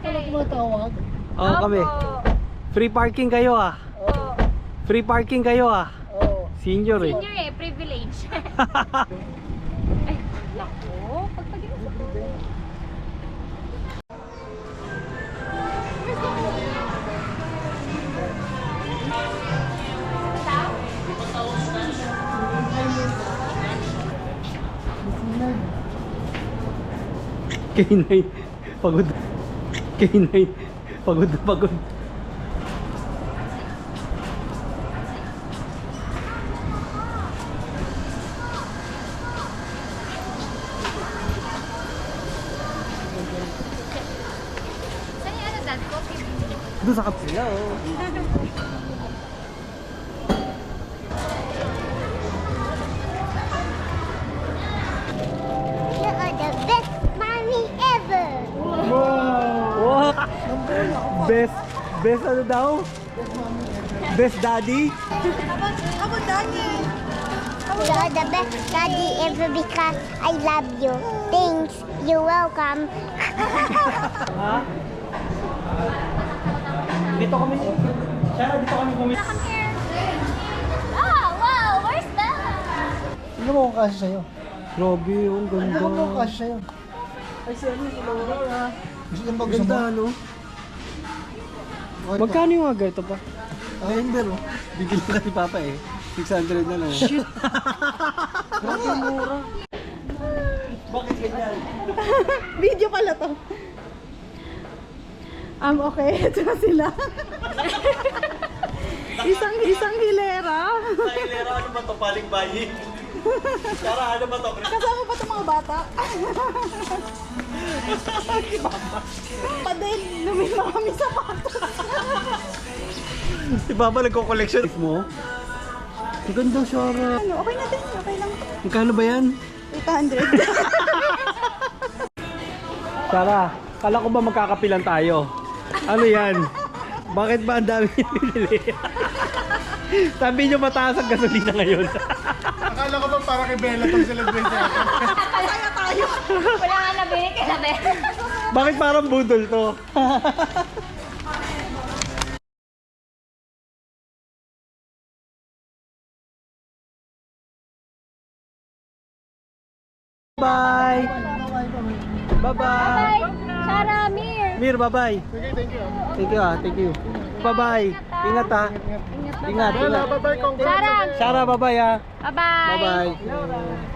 pala tumatawag. Oo, kami. Free parking kayo ah. Oo. Free parking kayo ah. Oo. Senior eh. Senior eh, privilege. Ay, lako. Pagpagin sa ko. K9. Pagod. K9. Pagod na pagod. Saan yung ano dad? Coffee. Doon sa kapila oh. You are the best mommy ever. Wow! Best, best ano daw? Best daddy? You are the best daddy ever because I love you. Thanks. You're welcome. Ha? Dito kami. Sarah, dito kami bumili. Come here. Oh, wow. Where's that? Ano mo kung kasi sa'yo? Grabe, ang ganda. Ano mo kung kasi sa'yo? Ay, si ano, si Laura. Gusto mo ba gusto mo? Ganda, ano? Okay, Magkano yung aga ito pa? Ay, hindi bro. Bigil na si Papa eh. 600 na lang. Shit! Grabe, mura. Bakit ganyan? Video pala to. Okay, ito na sila. isang hilera. Nailera, ano ba ito? Paling bayi? Sarah, ano ba ito? Kasama pa itong mga bata. Pa din, lumima kami sa patos. Si Papa nagko-collection mo? Ang ganda, Sarah. Ano, okay na din, okay lang. Magkano ba yan? 800. Sarah, kala ko ba magkakapilan tayo? Ano yan? Bakit ba ang dami niyo binili? Sabi niyo mataas ang gasolina ngayon. Akala ko ba para kay Bella itong celebration? Kaya tayo. Wala nga nabili ka na ba? Bakit parang budol to? Bye! Bye-bye! Bye. Sarah, Mir. Mir, bye-bye! Okay, thank you. Thank you ah, thank you. Bye-bye! Ingat ah! Ingat, Bella, ingat! bye-bye. Congrats. Sarah. Sarah, bye-bye ah! Bye-bye. Bye-bye!